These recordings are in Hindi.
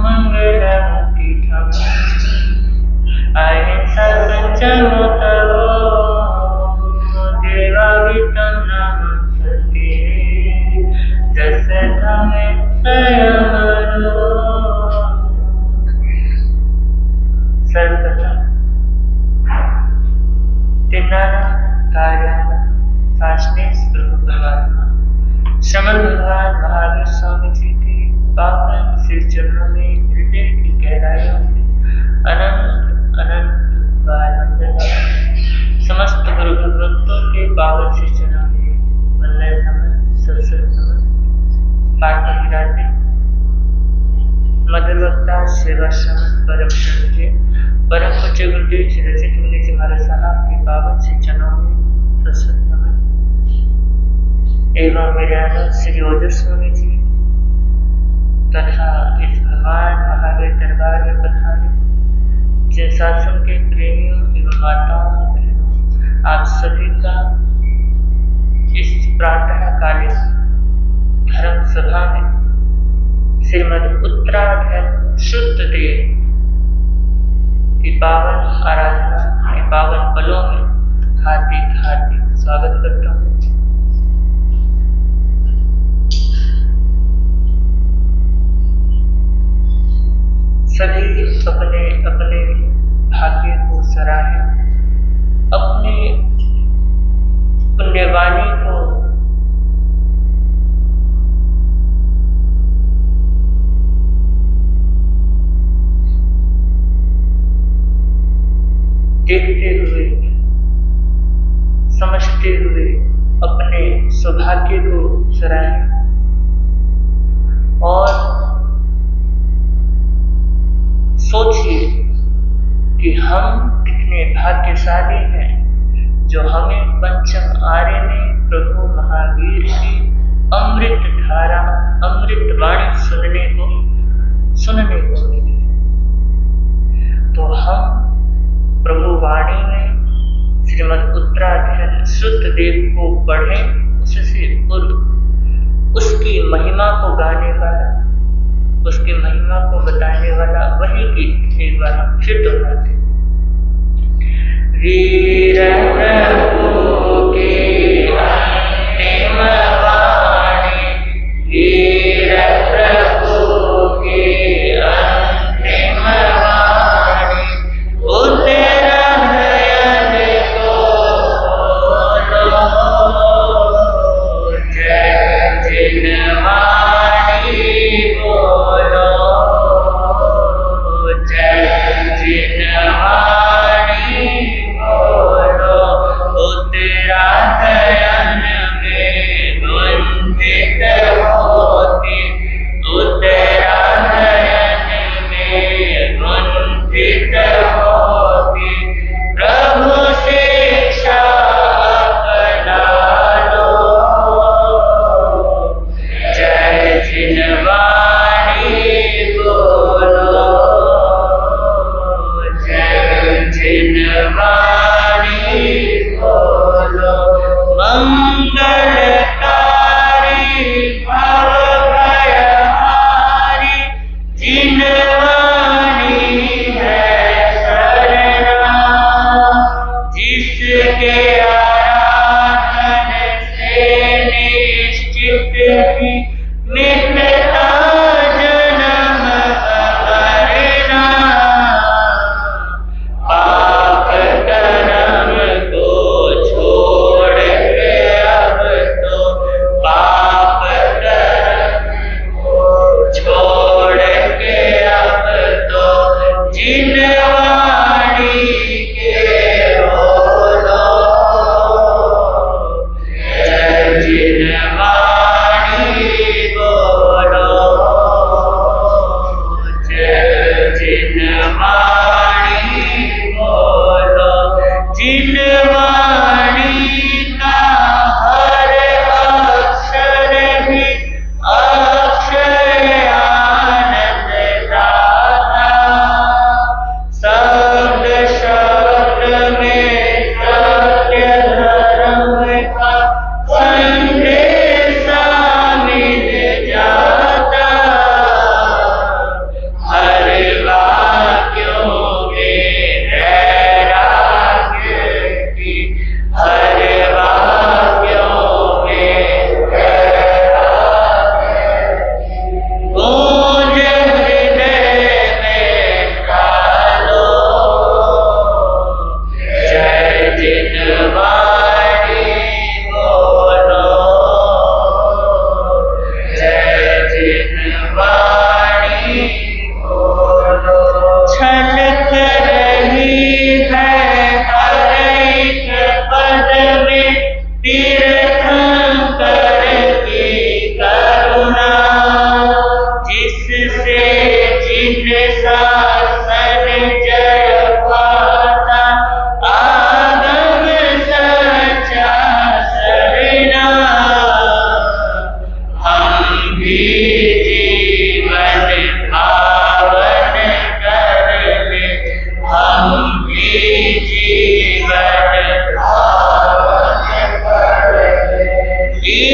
मंगलमूर्ति ठम अहिंसा पंचमो तवो देवावितं नमस्ते जस धमे स्वयंवरो। सर्वप्रथम तिनाना कार्याना काशनेश प्रभु परमात्मा श्रमण भगवान महावीर स्वामी जी के पावन श्री चरणों में हृदय की गहराइयों से अनंत अनंत बार वंदना। समस्त गुरु भक्तों के पावन श्री चरणों में वंदन नमन सरस्वत नमन। पाठ में विराजे मधुर वक्ता सेवा श्रमण परम श्रद्धेय परम पूज्य गुरुदेव श्री रचित मुनि जी महाराज साहब के पावन श्री चरणों में सरस्वत नमन एवं मेरे आनंद श्री ओजस स्वामी जी तथा इस भगवान महावीर दरबार में पधारे जिन शासन के प्रेमियों एवं माताओं बहनों आप सभी का इस प्रार्थना कालीन धर्म सभा में श्रीमद उत्तराखंड शुद्ध देव की पावन आराधना के पावन पलों में हार्दिक हार्दिक स्वागत करता हूँ। सभी अपने अपने भाग्य को सराहें, अपने पुण्यवाणी को देखते हुए समझते हुए अपने सौभाग्य को सराहें और सोचिए कि हम कितने भाग्यशाली हैं जो हमें पंचम आर्य में प्रभु महावीर की अमृत धारा अमृत वाणी सुनने को मिली। तो हम प्रभु वाणी में श्रीमद उत्तराखंड शुद्ध देव को पढ़ें, उससे पूर्व उसकी महिमा को गाने वाला उसकी महिमा को बताने वाला वही गीत एक बार हम फिर दोहराते हैं। वीर प्रभु की अंतिम वाणी, वीर प्रभु की अंतिम वाणी, उतरा नयन को जय जिनवाणी बोलो, जय जिनवाणी बोलो, उतरा नयन में गुंजित होती, उतरा नयन में गुंजित होती, प्रभु शिक्षा अपना लो, जय जिनवाणी बोलो, जय जिनवाणी बोलो, मंगलकारी भव भयहारी, जिनवाणी है शरणा, जिसके आराधन से निश्चित ही मिलता जन्म हरना, पाप कर्म को छोड़ के अब तो, पाप कर्म को छोड़ के अब तो जिनवाणी के बोलो, जय जिनवाणी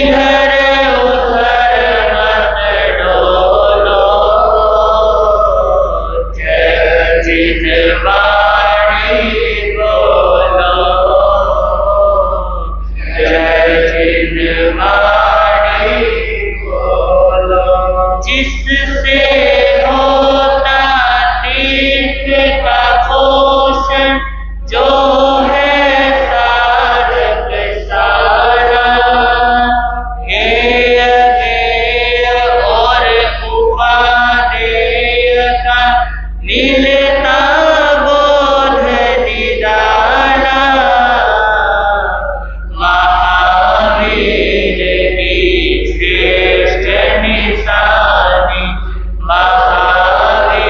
इधर उधर मत डोलो, जय जिनवाणी बोलो, जय जिनवाणी बोलो। जिससे होता तीर्थ का पोषण, जो है साधक सारा, हेय गेय और उपादेय का मिलता बोध निराला। महावीर की श्रेष्ठ निशानी, महावीर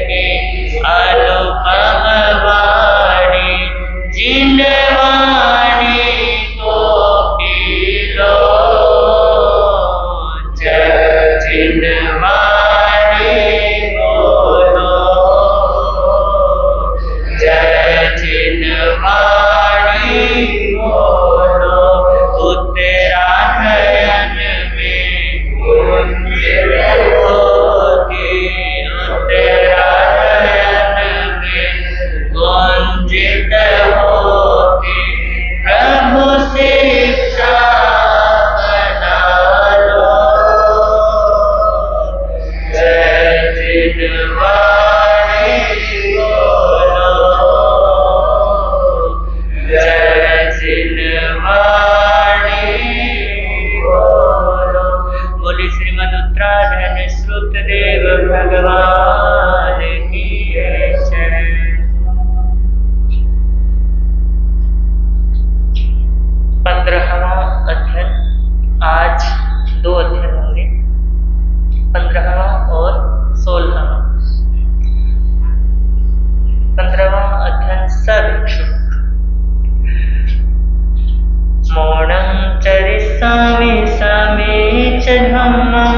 की अनुपम वाणी, जिन वाणी को पी लो, जय जिनवाणी बोलो, जय जिनवाणी बोलो। उत्तरायण में कुंजित होके, उत्तरायण में कुंजित होके, प्रभु शिक्षा बना लो, जय जिनवाणी बोलो, जय जिनवाणी बोलो। बोली श्रीमद उत्तरायण श्रुतदेव भगवान की जय। 15वां अध्ययन। आज 2 अध्ययन होंगे, 15वां और 16वां। 15वां अध्ययन सभिक्षु। मौनं चरिष्यामि समीच धम्मं,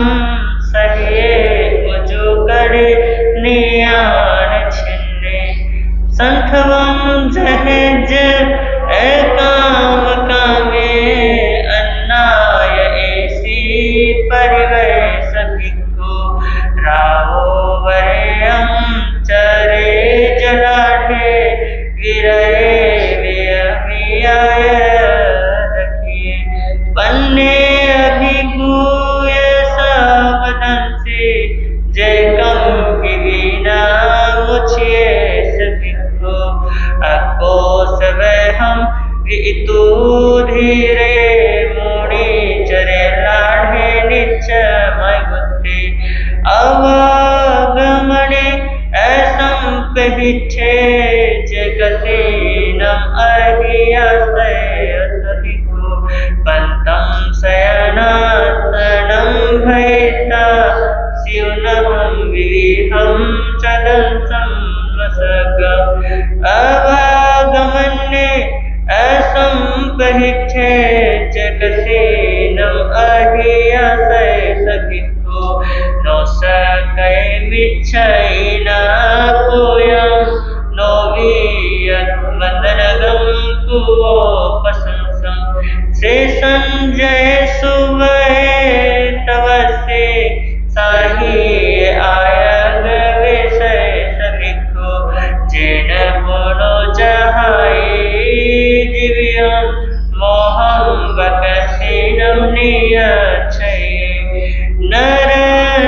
सह्ये उजुगरे नियान छिन्ने, संथवं जहेज एकाम कामे, अन्नाय एसी परिवेश भिक्खु, रावो वरेयं चरे जलाढे, विरहे वियमियाय रखिए, पन्ने अभिभूय सावधान से, जय कम की वीणा मुझिए सभिक्खु, अकोस वह हम वितु धीरे, मुनि चरे लाढे निश्चय बुद्धि, अवागमने असंपहिच्छे, जगतीनम अहियासय सभिक्खु, पंतं शयनासनं भयिता, स्यूनं विविहं चलन्तं वसग, अवागमने असंपहिच्छे, जगतीनम अहियासय सभिक्खु, नो सकय मिच्छयिना कोयं, नो वियत् वदनगं कुवोपशंसं, से संजय सुवहे तव से, साहि आयग विषय सभिक्खु, जेन गुणो जहाई दिव्यं, मोहं वकसीनं नियच्छये, नर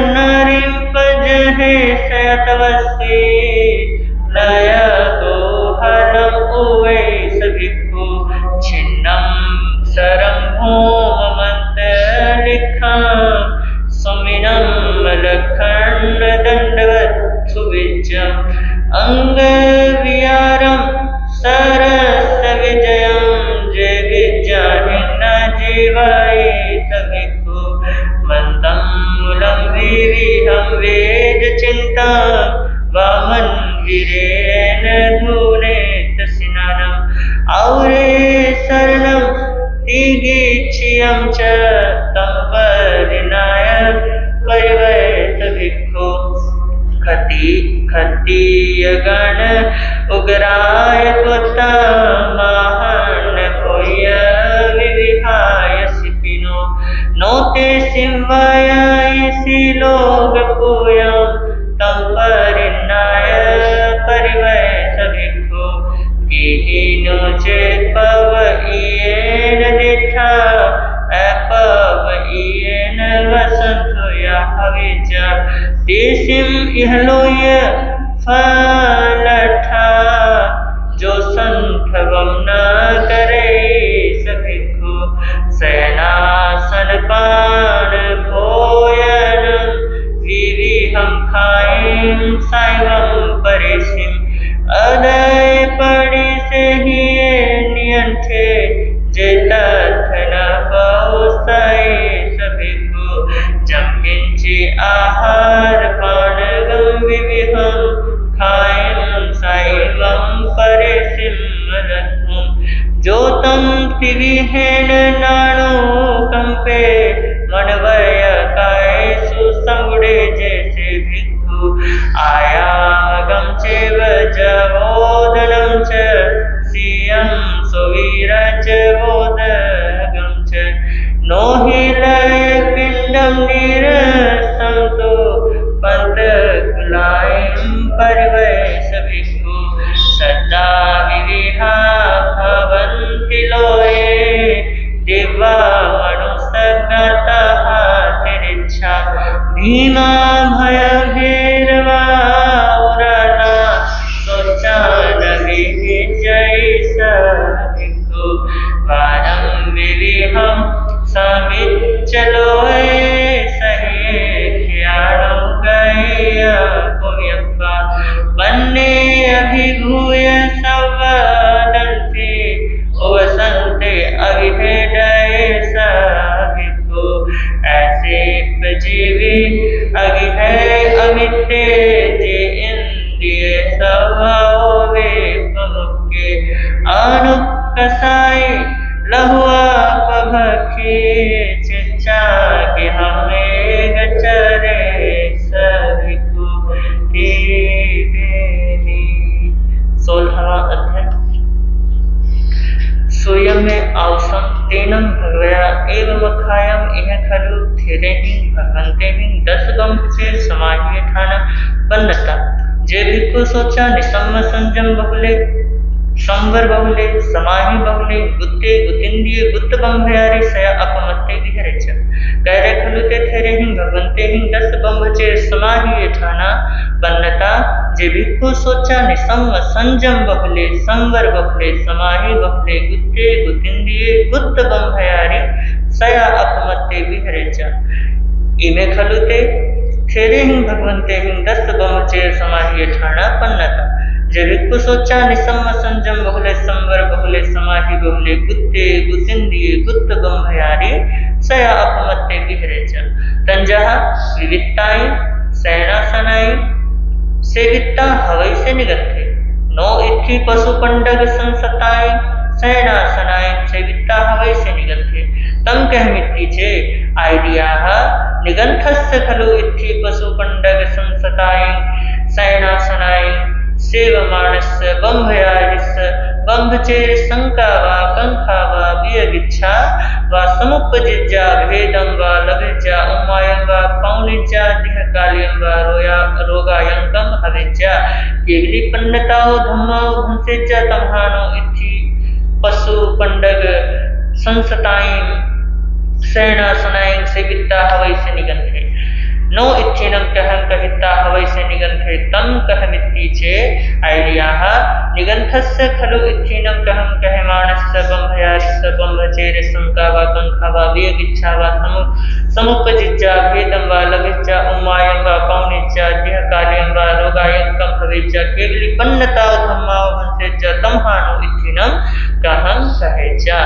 नरिं पजहे सतवसे, नय गोहलं उवे सभिक्खु, छिन्नं सरं भूममन्तलिखं, सुमिनं लखण्ड दण्डवत् सुविज्यम्, अंगविहारं सरस विजयं, जय विद्याहीन जीवाय सभिक्खु, मन्दं मूलं विविहं वेद चिन्ता, वामन वीरेण धूनेत स्नानम्, औरे शरणं तिगीच्छियं च, तं परिणाय परिवर्त भिक्खु, खत्तीयगण उग्राय पुत्ता, महान होय विविहाय सिपिनो, सिंवायासी लोग पूया तम परिणाय परिवय सभिखो कीनो चेत पव इयेन दिठा अपव इयेन वसंतो या हविजा देसिम इहलोय फलठा जो संथवम न करे सभिखो सेनासन पान भोयन विविहं खाएं साइवं परिसिम अदय पड़ी से ही नियंठे जे तथ न बहुसाए सभिखो जम किंची आहार पान गम विविहं खाएं साइवं परिसिम रथुम जो तम त्रिविहेन नानो कंपे मनवय काय सुसंगुड़े जैसे भिक्षु आयामगम चेव जवोदनम च सियं सुवीरच वोदगम च नोहिलय पिंडम निरसं तो पंतकुलायं परिवय सभिक्षु सदा विविहा भवन्ति लोये दिवा मनुष्यगतः तिरिच्छा भीमा भय भैरवा उरना सोचान विजय सभिखो वारं विविहं समिच्चलोये सहे ख्याणं गया पुण्यप्पा वन्ने अभिभूय सवदन्ति वसन्ते अभिभेदय सभिखो ऐसे जीवी अगिहे अमिते जे इंद्रिय स्वभाव वे प्रमुखे अनुकसाई लहुआ पभखे चिंचा के हमें गचरे सभिखो देवी 16वां अध्याय स्वयं में आवसं तेनम भगवया एवं खायम इह खलु थिरेहि भगवंतेहि 10 गंभ से समाहिए ठाना बन्नता जे भिक्खु सोचा निसम्म संजम बहुले संवर बहुले समाहि बहुले गुत्ते गुतिंदिये गुत्त बंभयारी सया अपमत्ते विहरेच कहरे खलु ते थिरेहि भगवंतेहि 10 गंभ से समाहिए ठाना बन्नता जे भिक्खु सोचा निसम्म संजम बहुले संवर बहुले समाहि बहुले गुत्ते गुतिंदिये गुत्त बंभयारी सया अपमत्ते विहरेच इमे खलु ते थिरेहि भगवंतेहि 10 गंभ से समाहिए ठाना बन्नता जे भिक्खु सोचा निसम्म संजम बहुले संवर बहुले समाहि बहुले गुत्ते गुतिंदिये गुत्त बंभयारी सया अपमत्ते विहरेच तंजः विवित्ताय सैनासनाय सेविता हवै से निगंथे नो इत्थि पशु पंडग संसताय सैनासनाय सेविता हवै से निगंथे तम कहमिति चे आइडिया निगंथस्य खलु इत्थि पशु पंडग संसताय सैनासनाय सेवमानस्य बंभयारिस्य बंभचेर शंका वा कंखा वा वियगिच्छा वा समुपजिज्जा भेदं वा लभिज्जा उमायं वा पौनिज्जा दिहकाल्यं वा रोगायंकं हविज्जा केवली पन्नताओ धम्माओ भंसेज्जा तम्हानो इत्थि पशु पंडग संसतायं सैनासनायं सेविता हवै से निगंथे नो इच्छेनं कहं कहिता हवै से निगंथे तम कहमिति चे आइडियाः निगंथस्य खलु इच्छेनं कहं कहमानस्य बंभयारिस्य बंभचेर शंका वा कंखा वा वियगिच्छा वा समुपजिज्जा भेदं वा लभिज्जा उमायं वा पौनिज्जा दिहकाल्यं वा रोगायंकं हविज्जा केवली पन्नताओ धम्माओ भंसेज्जा तम्हानो इच्छेनं कहं कहेज्जा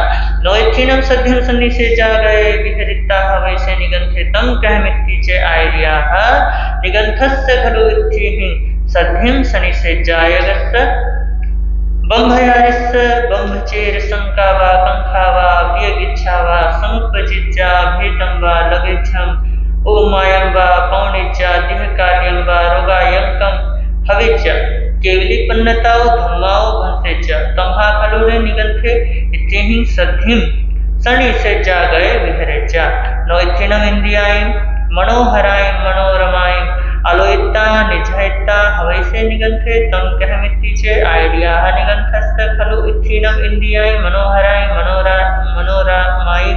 नो इच्छेनं सध्यं सन्निषेज्जा गए विहरिता हवै से निगंथे तम कहमिति चे आइडियाः निगंथस्य खलु इत्थिहि सध्यं सन्निषेज्जायगस्य बंभयारिस्य बंभचेर शंका वा कंखा वा वियगिच्छा वा समुपजिज्जा भेदं वा लभिज्जं उमायं वा पौनिज्जा दिहकाल्यं वा रोगायंकं हविज्जा केवली पन्नताओ धम्माओ भंसेज्जा तम्हा खलु ने निगंथे इत्थिहि सध्यं सन्निषेज्जा गए विहरेज्जा नोइथिनम इंद्रियाय मनोहराय मनोरमाय आलोयिता निजहिता हवैसे निगंथे तम कहमिति चे आइडिया निगंथस्थ खलु इथिनम इंद्रियाय मनोहराय मनोरमाय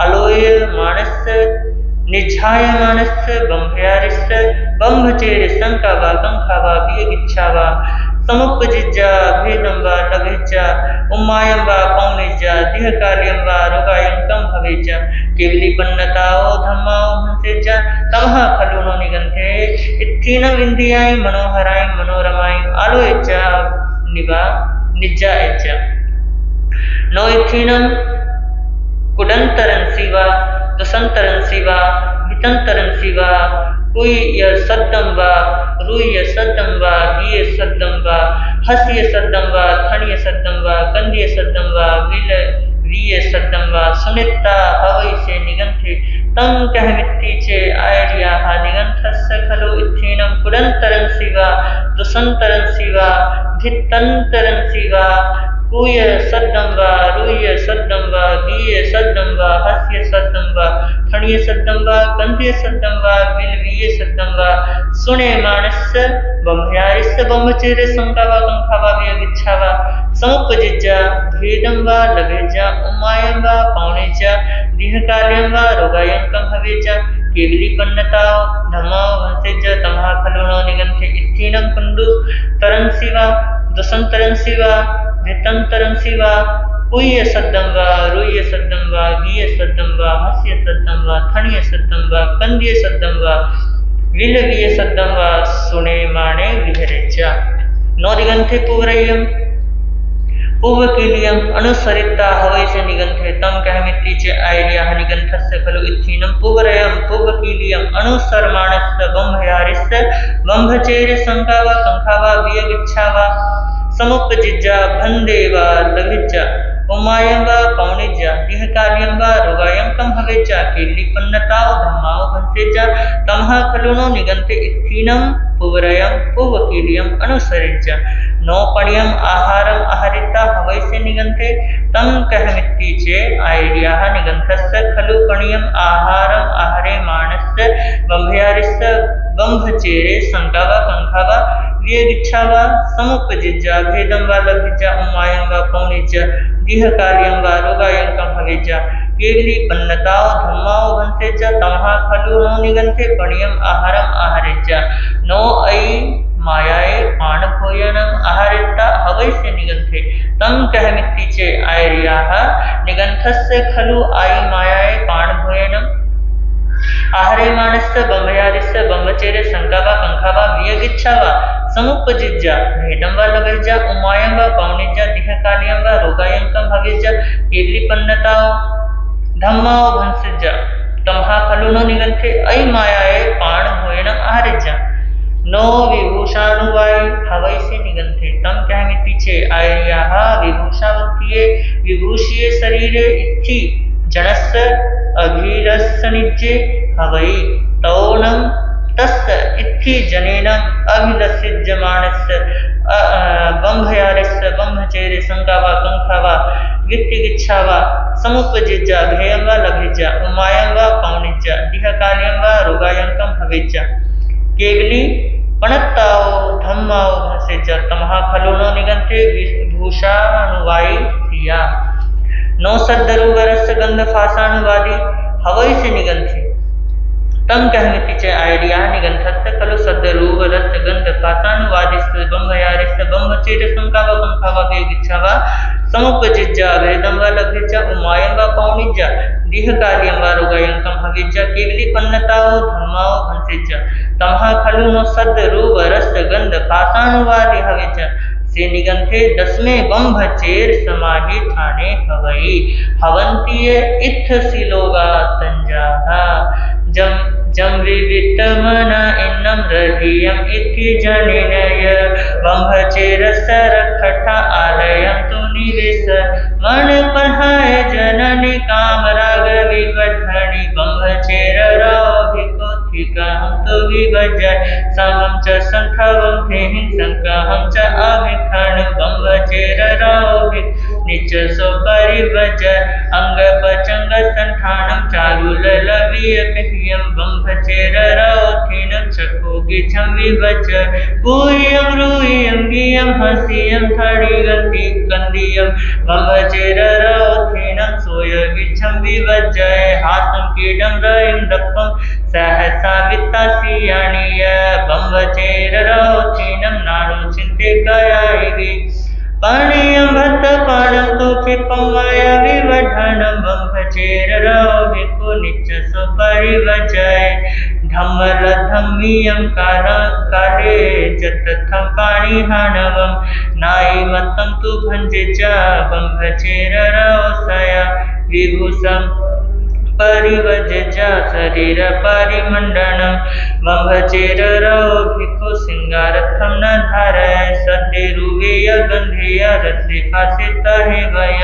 आलोय मानस निझाय मानस बंभयारिस बंभचेर संकावा कंखावा वियगिच्छावा समुपजिज्जा भेदं वा लभेज्जा उम्मायं वा पौनिज्जा दिहकार्यं वा रोगायंकं भवेज्जा केवलीपन्नताओ धम्माओ हंसेज्जा तमः खलु नो निगंथे इत्थीनम इंद्रियाय मनोहराय मनोरमाय आलोयज्जा निवा निज्जायज्जा नो इत्थीनम कुडंतरं सिवा दुसंतरं सिवा वितंतरं सिवा कोई य सद्दम वा रूय सद्दम वा गिय सद्दम वा हस्य सद्दम वा थणिय सद्दम वा कंदिय सद्दम वा वीय सद्दम वा सुनिता हवै से निगंथे तम कहमिति चे आयर्या निगंथस्य खलु इत्थीनम कुडंतरं सिवा दुसंतरं सिवा भित्तंतरं सिवा कूय सद्दम वा रूय सद्दम वा गिय सद्दम वा हस्य सद्दम वा थणिय सद्दम वा कंदिय सद्दम वा विलवीय सद्दम वा सुने मानस बंभयारिस बंभचेर संकावा कंखावा वियगिच्छावा समुपजिज्जा भेदं वा लभेज्जा उम्मायं वा पौनेज्जा दीर्घकार्यं वा रोगायंकं भवेज्जा केवलीपन्नताओ धम्माओ हंसेज्जा तमः खलु नो निगंथे इत्थीनं कुंडु तरं सिवा दुसंतरं सिवा भित्तंतरं सिवा कूय सद्दम वा रूय सद्दम वा गिय सद्दम वा हस्य सद्दम वा थणिय सद्दम वा कंदिय सद्दम वा विलवीय सद्दम वा सुने माणे विहरेज्जा नो निगंथे पूवरय्यम पूवकीलियम अनुसरिता हवै से निगंथे तम कहमिति च आयर्या निगंथस्य खलु इत्थीनं पूवरयम पूवकीलियम अनुसरमाणस्य बंभयारिस बंभचेर संकावा कंखावा वियगिच्छावा समुपजिज्जा भन्देवा लभिज्जा उम्मायं वा पौनिज्जा दिहकार्यं वा रोगायंकं भवेज्जा केवलीपन्नताओ धम्माओ हंसेज्जा तमः खलु नो निगंथे इत्थीनं पूवरयं पूवकीलियम अनुसरिज्जा नो पण्यम आहारम आहारिता हवै से निगंथे तम कहमिति चे आयर्या निगंथस्य खलु पण्यम आहारम आहारे मानस्य बंभयारिस बंभचेरे संकावा कंखावा वियगिच्छावा समुपजिज्जा भेदं वा लभिज्जा उम्मायं वा पौनिज्जा दीर्घकार्यं वा रोगायंकं भवेज्जा केवलीपन्नताओ धम्माओ हंसेज्जा तमः खलु नो निगंथे पण्यम आहारम आहारेज्जा नो अयि मायाए पाणभोजनम आहारिता हवै से निगंथे तम कहमिति चे आयर्याः निगंथस्य खलु आई मायाए पाणभोजनम आहारे मानस्य बंभयारिस्य बंभचेरे संकावा कंखावा वियगिच्छावा समुपजिज्जा भेदं वा लभेज्जा उम्मायं वा पौनिज्जा दिहकार्यं वा रोगायंकं भवेज्जा केवलीपन्नताओ धम्माओ हंसेज्जा तमः खलु नो निगंथे अयि मायाए पाणभोजनम आहारेज्जा नो विभूषानुवाय हवै से निगंथे तम कहमिति चे आयर्याः विभूषावन्तिये विभूषिये शरीरे इत्थि जनस्य अभिरसनिज्जे हवै तौनं तस्य इत्थि जनेनं अभिलसिज्यमानस्य बंभयारिस्य बंभचेरे संकावा कंखावा वित्तिगिच्छावा समुपजिज्जा भेयं वा लभिज्जा उम्मायं वा पौनिज्जा दिहकार्यं वा रोगायंकं भवेज्जा केवली पणत्ताओ धम्माओ हंसेज्जा तमः खलु नो निगंथे भूषानुवायी सिया नो सद्दरुवरस्य गंध फासानुवादी हवै से निगंथे तम कहमिति च आयर्या निगंथस्य खलु सद्दरुवरस्य गंध फासानुवादिस्य बंभयारिस्य बंभचेर संकावा कंखावा वियगिच्छावा समुपजिज्जा भेदं वा लभेज्जा उम्मायं वा पौनिज्जा दीर्घकार्यं वा रोगायंकं भवेज्जा केवलीपन्नताओ धम्माओ हंसेज्जा तमः खलु नो सद्दरुवरस्य गंध फासानुवादी हवेज्जा से निगंथे दसवें बंभचेर समाहि थाने हवै हवंतीय इत्थ सिलोगा तंजाहा जम विवितमन इन्नम रहियम इति जनिनय बंभचेर सरखठा आलयम तु निवेश मन पढ़ाय जननी काम राग विवधनी बंभचेर रौभिको थिकहं तु विभजय समं च संखवं थेहि संकहं च अभिखण बंभचेर रौभिक निच सो परिवजय अंग पचंग संठानं चारुल लवि प्रियम बम्भचेररौथिनं चकोगिछं विभज पूयं रूयं गियं हसियं थडिगन्धियं बम्भचेररौथिनं सोयगिछं विभजय हातं कीडं रयं दप्पं सहसा वित्तासियाणीय बम्भचेररौथिनं नाडु चिन्ते कयायिगे पाणियं भट्टपाणं तु क्षिपं माया विवढनं बम्भचेररौ भिक्खु नित्यसो परिवजय धम्मरधम्मियं काले जतथं पाणिहानवं नायिमतं तु भञ्जे च बम्भचेररौ सया विभूषं परिवज शरीर परिमंडनं बम्भचेररौ भिक्खु सिंगारथं न धारय सद्यरुवेय गंधेय रसिकासित हे वय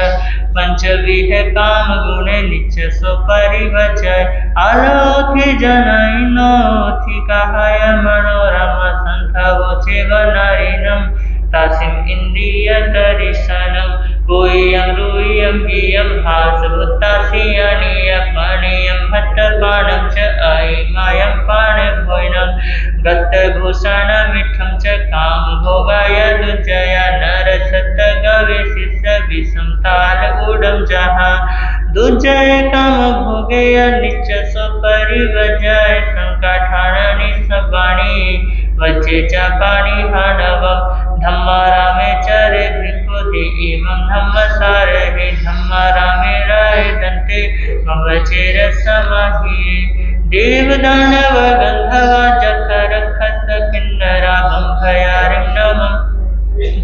पंचविह काम गुणे नित्यसो परिवजय आलोके जनैनोथि कहाय मनोरम संथवोचे वनारिणं तासिम इंद्रिय दर्शनम कोयं रूयं गियं हासभुत्तासियानीय पाणियं भट्टपाणं च अयिमायं पाणभोजनं गतभूषणमिठं च कामभोगाय दुर्जया नरसत्तगवेशिष्य विषं तालगूढं जहा दुर्जय कामभोगेय नित्यसो परिवजय संकाठाननि सबाणि वज्जे च पाणिहानवं धम्मारामे चरे भिक्खुधि इमं धम्मसारहि धम्मारामे राय दन्ते बम्भचेर समाहिये देवदानव गन्धर्वा जठरखस किन्नरा बम्भयारिं नमः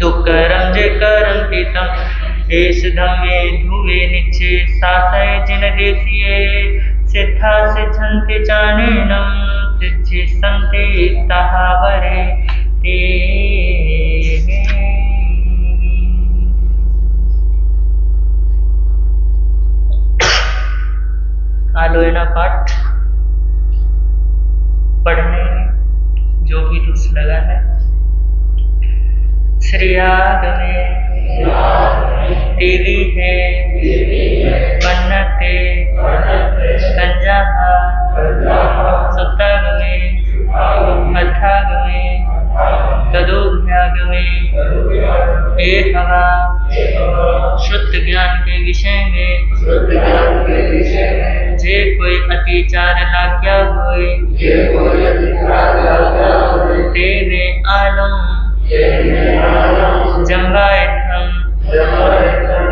दुःखरं जे करन्ति तं एष धम्मे धुवे निच्चे सासय जिनदेशिये सिद्धा सिद्धन्ति चानेनं सिद्धि सन्ति तहावरे आलोयना पाठ पढ़ने जो भी रुच लगा है श्रीयाग में देवी है मन्नते कंजाहा सुतग में अथाग में तदोभ्याग में एक हवा शुद्ध ज्ञान के विषय में जे कोई अतिचार लाग्या होए तेने आलम जंगायठम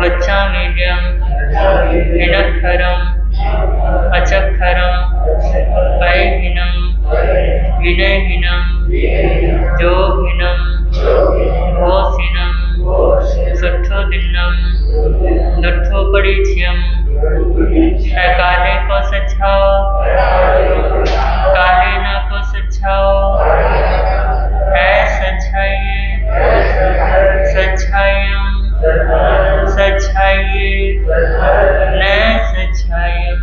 वच्चामीड्यम हिनक्षरम अचक्षरम पैहिनम विनयहीनम जोगिनम घोषिनम सुठोदिनम दुठोपरिच्यम काले को सजाओ काले न को सजाओ है सजाइए सजायम सजाइए न सजायम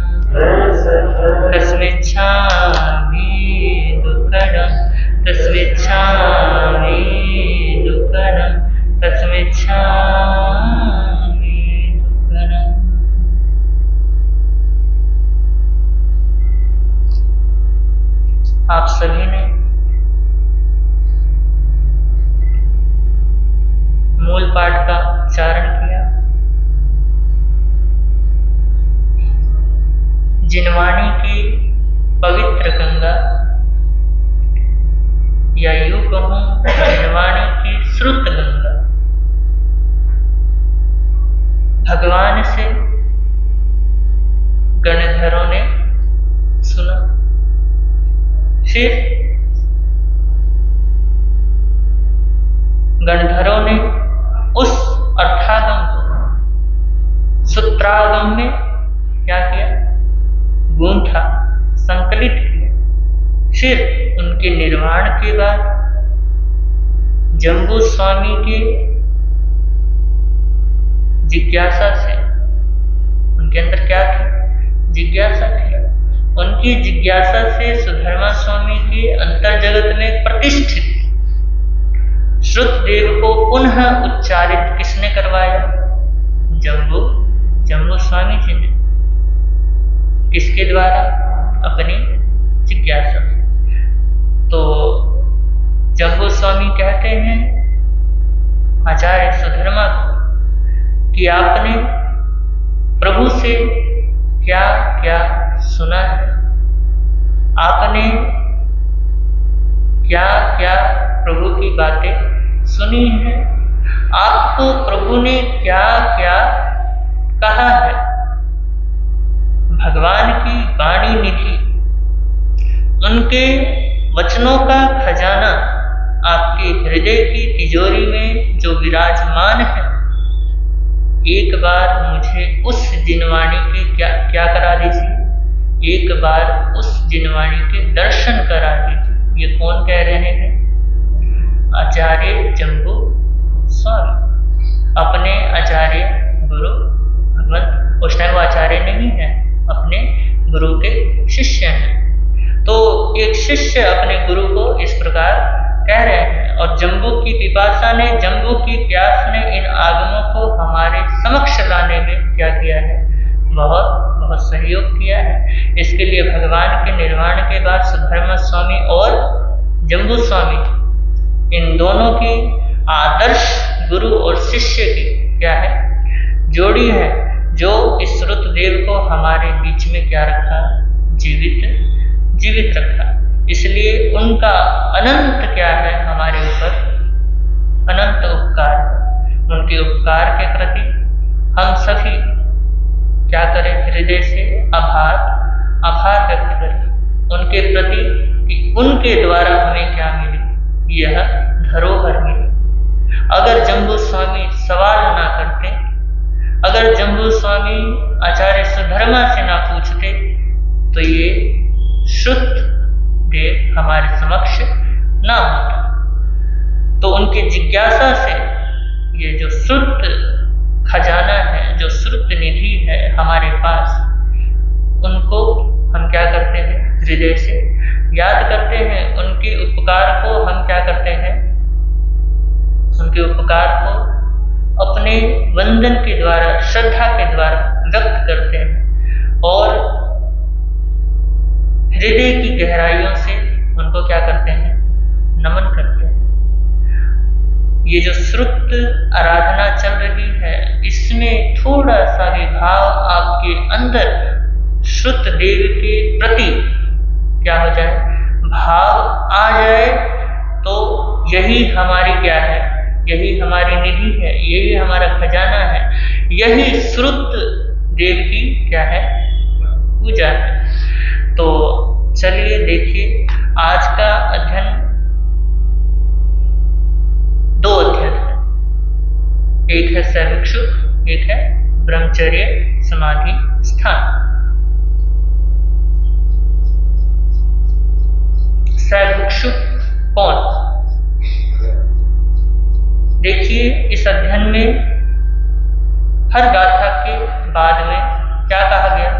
तस्मिच्छामि दुःखदं तस्मिच्छामि दुःखदं तस्मिच्छामि दुःखदं। आप सभी ने मूल पाठ का उच्चारण किया। जिनवाणी की पवित्र गंगा या यूं कहूं जिनवाणी की श्रुत गंगा भगवान से गणधरों ने सुना। फिर गणधरों ने उस अर्थागम को सूत्रागम में क्या किया, गूंथा, संकलित किया। फिर उनके निर्वाण के बाद जम्बू स्वामी की जिज्ञासा से, उनके अंदर क्या थी, जिज्ञासा थी। उनकी जिज्ञासा से सुधर्मा स्वामी के अंतर जगत में प्रतिष्ठित श्रुत देव को पुनः उच्चारित किसने करवाया, जम्बू स्वामी जी ने। किसके द्वारा, अपनी जिज्ञासा। तो जम्बू स्वामी कहते हैं आचार्य सुधर्मा को कि आपने प्रभु से क्या क्या सुना है, आपने क्या क्या प्रभु की बातें सुनी हैं, आपको प्रभु ने क्या क्या कहा है। भगवान की वाणी निधि, उनके वचनों का खजाना आपके हृदय की तिजोरी में जो विराजमान है, एक बार मुझे उस जिनवाणी के क्या करा दीजिए, एक बार उस जिनवाणी के दर्शन करा दीजिए। ये कौन कह रहे हैं? आचार्य जम्बू स्वामी, अपने आचार्य गुरु भगवंत। उस टाइम वो आचार्य नहीं है, अपने गुरु के शिष्य हैं। तो एक शिष्य अपने गुरु को इस प्रकार कह रहे हैं, और जम्बू की पिपासा ने, जम्बू की प्यास ने इन आगमों को हमारे समक्ष लाने में क्या किया है? बहुत बहुत सहयोग किया है। इसके लिए भगवान के निर्वाण के बाद सुधर्मा स्वामी और जम्बू स्वामी, इन दोनों की आदर्श गुरु और शिष्य की क्या है? जोड़ी है, जो इस श्रुतदेव को हमारे बीच में क्या रखा? जीवित रखा। इसलिए उनका अनंत क्या है? हमारे ऊपर अनंत उपकार है। उनके उपकार के प्रति हम सभी क्या करें? हृदय से आभार व्यक्त करें उनके प्रति कि उनके द्वारा हमें क्या मिली? यह धरोहर मिली। अगर जम्बू स्वामी सवाल ना करते, अगर जम्बू स्वामी आचार्य सुधर्मा से ना पूछते, तो ये श्रुत देव हमारे समक्ष ना होता। तो उनकी जिज्ञासा से ये जो श्रुत खजाना है, जो श्रुत निधि है हमारे पास, उनको हम क्या करते हैं? हृदय से याद करते हैं। उनके उपकार को हम क्या करते हैं? उनके उपकार को अपने वंदन के द्वारा, श्रद्धा के द्वारा व्यक्त करते हैं, और हृदय की गहराइयों से उनको क्या करते हैं? नमन करते हैं। ये जो श्रुत आराधना चल रही है, इसमें थोड़ा सा भी भाव आपके अंदर श्रुत देव के प्रति क्या हो जाए? भाव आ जाए, तो यही हमारी क्या है? यही हमारी निधि है, यही हमारा खजाना है, यही श्रुत देव की क्या है? पूजा है। तो चलिए देखिए, आज का अध्ययन 2 अध्ययन है। एक है सभिक्षुक, एक है ब्रह्मचर्य समाधि स्थान। सभिक्षुक कौन? देखिए, इस अध्ययन में हर गाथा के बाद में क्या कहा गया?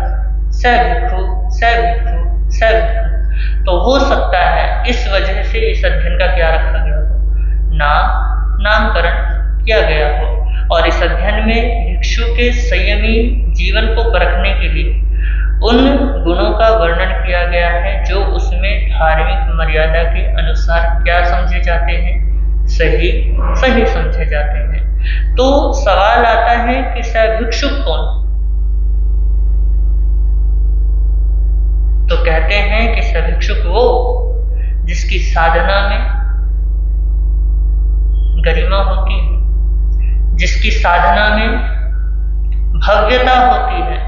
सभिक्षु, सभिक्षु, सभिक्षु। तो हो सकता है इस वजह से इस अध्ययन का क्या रखा गया हो? नामकरण किया गया हो। और इस अध्ययन में भिक्षु के संयमी जीवन को परखने के लिए उन गुणों का वर्णन किया गया है जो उसमें धार्मिक मर्यादा के अनुसार क्या समझे जाते हैं? सही समझे जाते हैं। तो सवाल आता है कि सभिक्षुक कौन? तो कहते हैं कि सभिक्षुक वो जिसकी साधना में गरिमा होती है, जिसकी साधना में भव्यता होती है,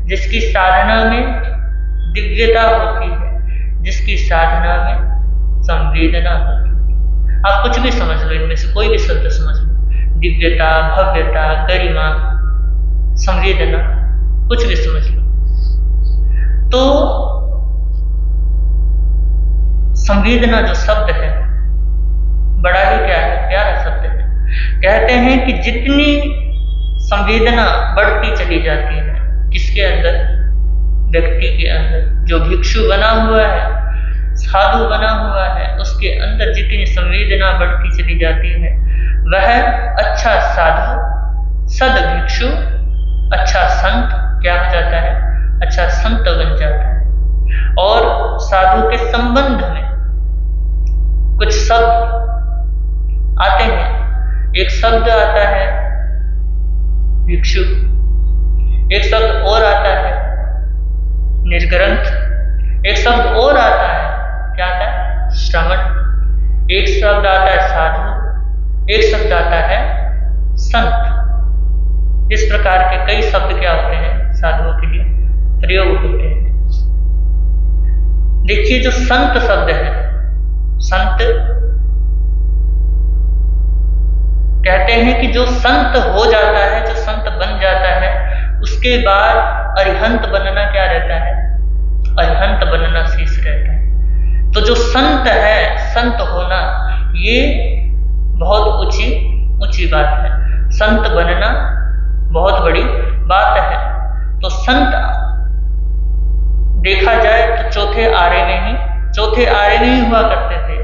जिसकी साधना में दिव्यता होती है, जिसकी साधना में संवेदना होती है। आप कुछ भी समझ लो, इनमें से कोई भी शब्द समझ लो, दिव्यता, भव्यता, गरिमा, संवेदना, कुछ भी समझ लो। तो संवेदना जो शब्द है, बड़ा ही क्या है? प्यारा शब्द है। कहते हैं कि जितनी संवेदना बढ़ती चली जाती है, किसके अंदर? व्यक्ति के अंदर। जो भिक्षु बना हुआ है, साधु बना हुआ है, उसके अंदर जितनी संवेदना बढ़ती चली जाती है, वह अच्छा साधु, सद भिक्षु, अच्छा संत क्या हो जाता है? अच्छा संत बन जाता है। संबंध में कुछ शब्द आते हैं। एक शब्द आता है भिक्षु, एक शब्द और आता है निर्ग्रंथ, एक शब्द और आता है, क्या आता है, श्रवण, एक शब्द आता है साधु, एक शब्द आता है संत। इस प्रकार के कई शब्द क्या होते हैं साधुओं के लिए प्रयोग होते हैं। देखिए जो संत शब्द है, संत कहते हैं कि जो संत हो जाता है, जो संत बन जाता है, उसके बाद अरिहंत बनना क्या रहता है, अरिहंत बनना शेष रहता है। तो जो संत है, संत होना ये बहुत ऊंची बात है। संत बनना बहुत बड़ी बात है। तो संत देखा जाए तो चौथे आर्य में ही हुआ करते थे।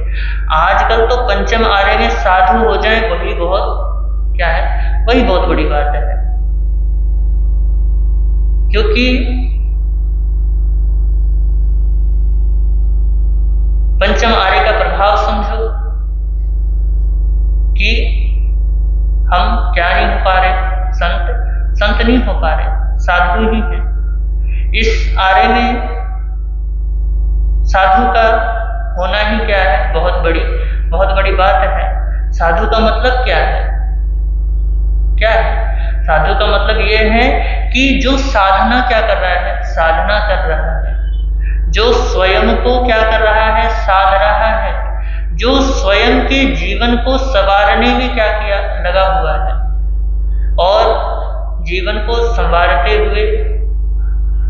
आजकल तो पंचम आर्य में साधु हो जाए वही बहुत क्या है, वही बहुत बड़ी बात है। क्योंकि पंचम आर्य का प्रभाव समझो कि हम क्या नहीं हो पा रहे, संत नहीं हो पा रहे, साधु ही है। इस आर्य में साधु का होना ही क्या है, बहुत बड़ी बात है। साधु का मतलब क्या है, साधु का मतलब ये है कि जो साधना क्या कर रहा है, साधना कर रहा है, जो स्वयं को क्या कर रहा है, साध रहा है, जो स्वयं के जीवन को संवारने में क्या किया, लगा हुआ है, और जीवन को संवारते हुए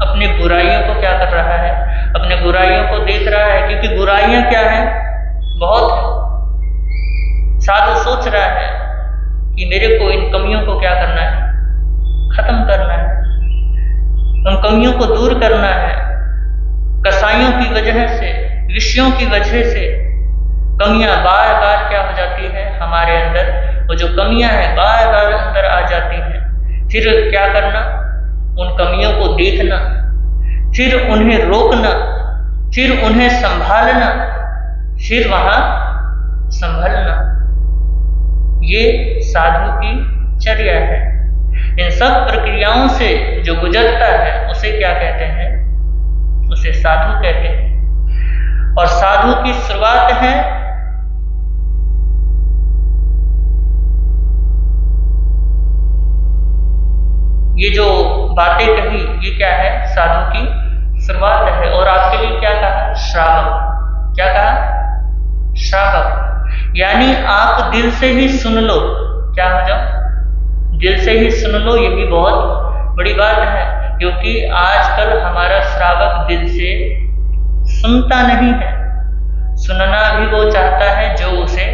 अपनी बुराइयों को क्या कर रहा है, अपने बुराइयों को देख रहा है। क्योंकि बुराइयां क्या है, बहुत है। साधु सोच रहा है कि मेरे को इन कमियों को क्या करना है, खत्म करना है, उन कमियों को दूर करना है। कसाइयों की वजह से, विषयों की वजह से कमियां बार बार क्या हो जाती है हमारे अंदर, वो जो कमियां हैं बार बार अंदर आ जाती हैं। फिर क्या करना, उन कमियों को देखना, फिर उन्हें रोकना, फिर उन्हें संभालना, फिर वहां संभलना, ये साधु की चर्या है। इन सब प्रक्रियाओं से जो गुजरता है उसे क्या कहते हैं, उसे साधु कहते हैं। और साधु की शुरुआत है ये जो बातें कही, ये क्या है, साधु की शुरुआत है। और आपके लिए क्या कहा, श्रावक। क्या कहा, श्रावक, यानी आप दिल से ही सुन लो, क्या हो जाओ, दिल से ही सुन लो। ये भी बहुत बड़ी बात है, क्योंकि आजकल हमारा श्रावक दिल से सुनता नहीं है। सुनना भी वो चाहता है जो उसे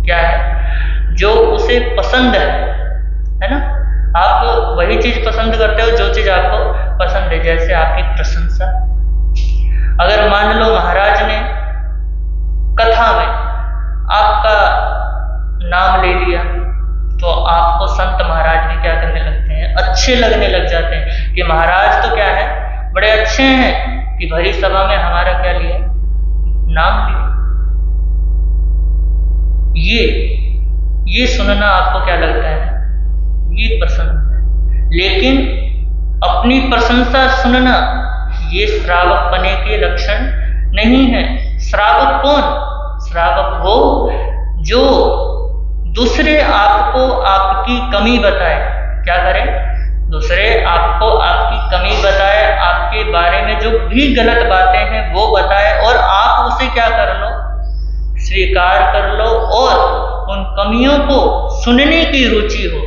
क्या है, जो उसे पसंद है ना। आप वही चीज पसंद करते हो जो चीज आपको पसंद है। जैसे आपकी प्रशंसा, अगर मान लो महाराज ने कथा में आपका नाम ले लिया, तो आपको संत महाराज भी क्या करने लगते हैं, अच्छे लगने लग जाते हैं कि महाराज तो क्या है, बड़े अच्छे हैं कि भरी सभा में हमारा क्या लिया, नाम लिया। ये सुनना आपको क्या लगता है, ये पसंद है। लेकिन अपनी प्रशंसा सुनना ये श्रावक बने के लक्षण नहीं है। श्रावक कौन, श्रावक वो जो दूसरे आपको आपकी कमी बताए, क्या करे, दूसरे आपको आपकी कमी बताए, आपके बारे में जो भी गलत बातें हैं वो बताए, और आप उसे क्या कर लो, स्वीकार कर लो, और उन कमियों को सुनने की रुचि हो।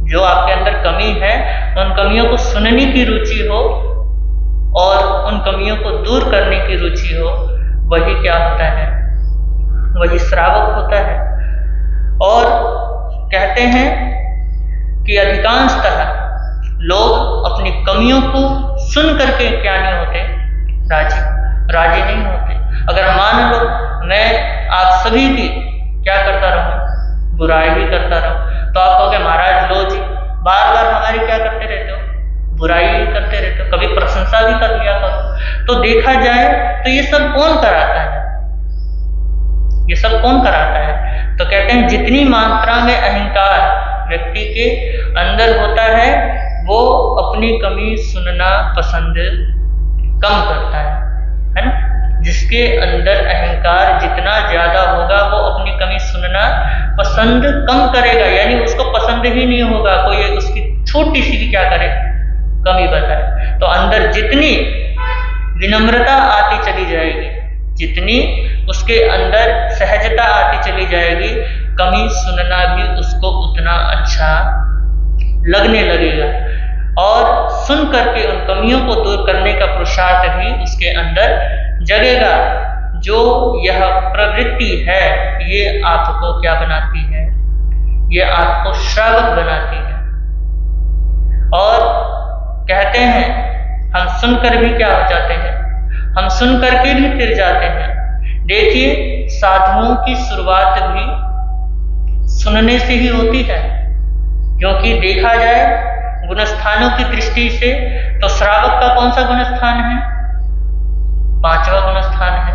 जो आपके अंदर कमी है उन कमियों को सुनने की रुचि हो और उन कमियों को दूर करने की रुचि हो, वही क्या होता है, वही श्रावक होता है। और कहते हैं कि अधिकांशतः लोग अपनी कमियों को सुन करके क्या नहीं होते, राजी नहीं होते। अगर मान लो मैं आप सभी की क्या करता रहूं, बुराई ही करता रहूं, तो आप कहोगे महाराज लो जी, बार बार हमारी क्या करते रहते हो, बुराई ही करते रहते हो, कभी प्रशंसा भी कर लिया करो। तो देखा जाए तो ये सब कौन कराता है? ये सब कौन कराता है? तो कहते हैं जितनी मात्रा में अहंकार व्यक्ति के अंदर होता है वो अपनी कमी सुनना पसंद कम करता है ना? जिसके अंदर अहंकार जितना ज्यादा होगा वो अपनी कमी सुनना पसंद कम करेगा, यानी उसको पसंद ही नहीं होगा कोई उसकी छोटी सी भी क्या करे, कमी बताए। तो अंदर जितनी विनम्रता आती चली जाएगी, जितनी उसके अंदर सहजता आती चली जाएगी, कमी सुनना भी उसको उतना अच्छा लगने लगेगा और सुन करके उन कमियों को दूर करने का पुरुषार्थ भी उसके अंदर जगेगा। जो यह प्रवृत्ति है ये आपको क्या बनाती है? ये आपको श्रावक बनाती है। और कहते हैं हम सुनकर भी क्या हो जाते हैं, हम सुन करके भी तिर जाते हैं। देखिए साधुओं की शुरुआत भी सुनने से ही होती है, क्योंकि देखा जाए गुणस्थानों की दृष्टि से तो श्रावक का कौन सा गुणस्थान है? 5वां गुणस्थान है।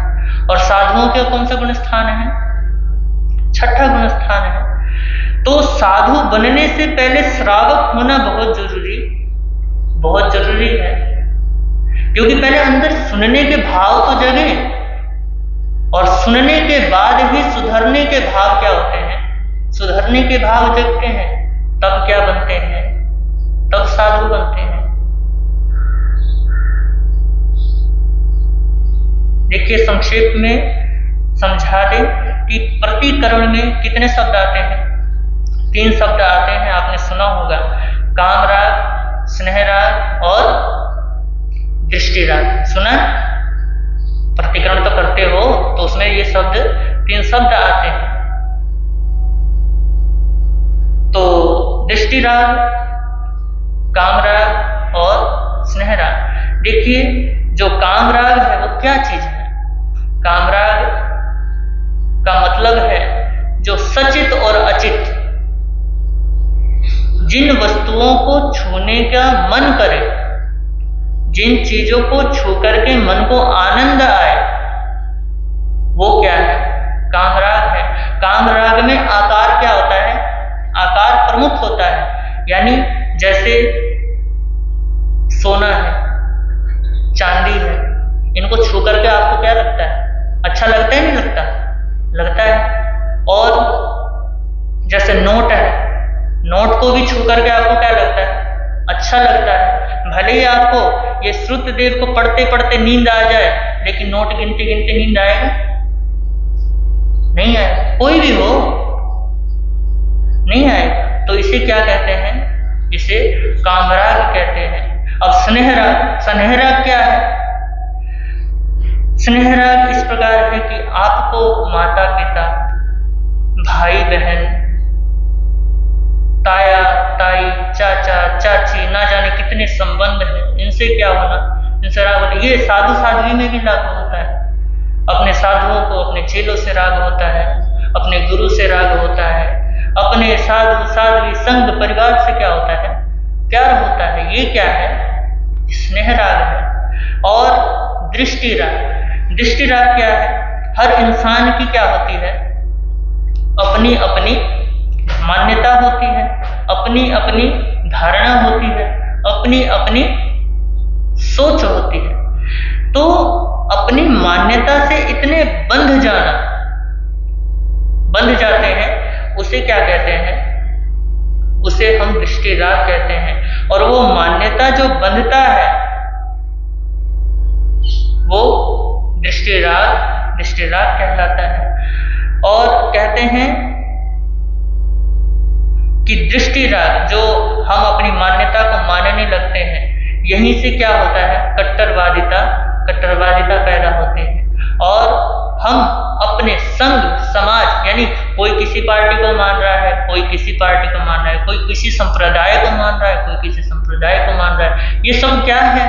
और साधुओं के कौन सा गुणस्थान है? 6ठा गुणस्थान है। तो साधु बनने से पहले श्रावक होना बहुत जरूरी है, क्योंकि पहले अंदर सुनने के भाव तो जगे और सुनने के बाद ही सुधरने के भाव क्या होते हैं, सुधरने के भाव जगते हैं, तब क्या बनते हैं, तब साधु बनते हैं। देखिए संक्षेप में समझा दें कि प्रतिकरण में कितने शब्द आते हैं? 3 शब्द आते हैं, आपने सुना होगा, कामराग, स्नेहराग और दृष्टिराग। सुना? प्रतिकरण तो करते हो तो उसमें ये 3 शब्द आते हैं। तो दृष्टिराग, कामराग और स्नेहराग। देखिए जो कामराग है वो क्या चीज है? कामराग का मतलब है जो सचित और अचित, जिन वस्तुओं को छूने का मन करे, जिन चीजों को छू करके मन को आनंद आए, वो क्या है? कामराग है। कामराग में आकार क्या होता है? आकार प्रमुख होता है, यानी जैसे सोना है, चांदी है, इनको छू करके आपको क्या लगता है? अच्छा लगता है नहीं लगता? लगता है। और जैसे नोट है, नोट को भी छू करके आपको क्या लगता है? अच्छा लगता है। भले ही आपको ये श्रुतदेव को पढ़ते पढ़ते नींद आ जाए, लेकिन नोट गिनते गिनते नींद आएगा? नहीं आएगा। कोई भी हो नहीं आएगा। तो इसे क्या कहते हैं? इसे कामराग कहते हैं। अब स्नेहराग, स्नेहराग क्या है? स्नेहराग इस प्रकार है कि आपको माता पिता, भाई बहन, ताया ताई, चाचा चाची, ना जाने कितने संबंध हैं, इनसे क्या होना, इनसे राग होता है। ये साधु साध्वी में भी लागू होता है। अपने साधुओं को अपने चेलों से राग होता है, अपने गुरु से राग होता है, अपने साधु साध्वी संग परिवार से क्या होता है? प्यार होता है। ये क्या है? स्नेहराग है। और दृष्टिराग, दृष्टिराग क्या है? हर इंसान की क्या होती है? अपनी अपनी मान्यता होती है, अपनी अपनी धारणा होती है, अपनी अपनी सोच होती है। तो अपनी मान्यता से इतने बंध जाते हैं, उसे क्या कहते हैं? उसे हम दृष्टिराग कहते हैं। और वो मान्यता जो बंधता है वो दृष्टिराग कहलाता है। और कहते हैं कि दृष्टिराग जो हम अपनी मान्यता को मानने लगते हैं, यहीं से क्या होता है? कट्टरवादिता पैदा होती है। और हम अपने संग समाज, यानी कोई किसी पार्टी को मान रहा है, कोई किसी पार्टी को मान रहा है, कोई किसी संप्रदाय को मान रहा है, कोई किसी संप्रदाय को मान रहा है, ये सब क्या है?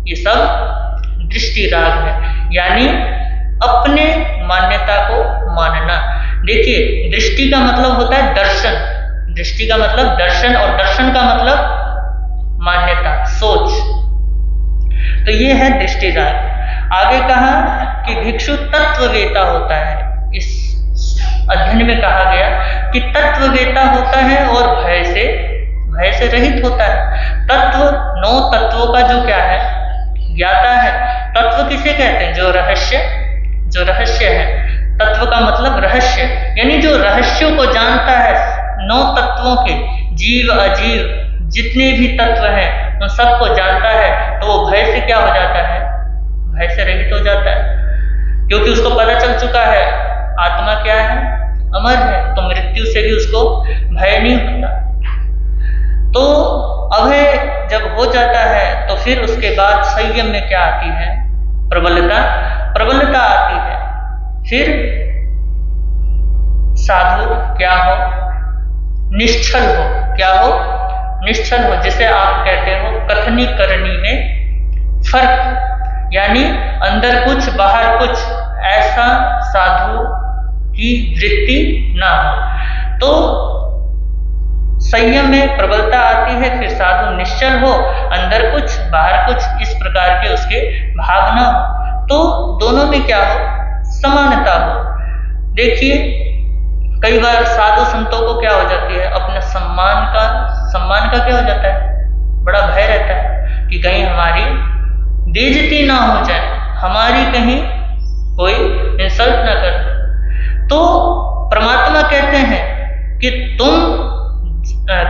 ये सब दृष्टिराग है, यानी अपने मान्यता को मानना। देखिए दृष्टि का मतलब होता है दर्शन, दृष्टि का मतलब दर्शन, और दर्शन का मतलब मान्यता, सोच। तो ये है दृष्टिराग। आगे कहा कि भिक्षु तत्ववेता होता है। इस अध्ययन में कहा गया कि तत्ववेता होता है और भय से रहित होता है। तत्व 9 तत्वों का जो क्या है, ज्ञाता है। तत्व किसे कहते हैं? जो रहस्य है। तत्व का मतलब रहस्य, यानी जो रहस्यों को जानता है 9 तत्वों के, जीव अजीव जितने भी तत्व हैं उन सबको जानता है, तो वो भय से क्या हो जाता है? भय से रहित हो जाता है, क्योंकि उसको पता चल चुका है आत्मा क्या है, अमर है, तो मृत्यु से भी उसको भय नहीं होता। तो अभय जब हो जाता है तो फिर उसके बाद संयम में क्या आती है? प्रबलता आती है। फिर साधु क्या हो? निश्चल हो। क्या हो? निश्चल हो। जिसे आप कहते हो कथनी करनी में फर्क, यानी अंदर कुछ बाहर कुछ, ऐसा साधु की वृत्ति ना हो। तो संयम में प्रबलता आती है, फिर साधु निश्चल हो, अंदर कुछ बाहर कुछ, इस प्रकार के उसके भाव ना हो। तो दोनों में क्या हो? समानता हो। देखिए कई बार साधु संतों को क्या हो जाती है? अपने सम्मान का क्या हो जाता है? बड़ा भय रहता है कि कहीं हमारी बेइज्जती ना हो जाए, हमारी कहीं कोई इंसल्ट ना कर दे। तो परमात्मा कहते हैं कि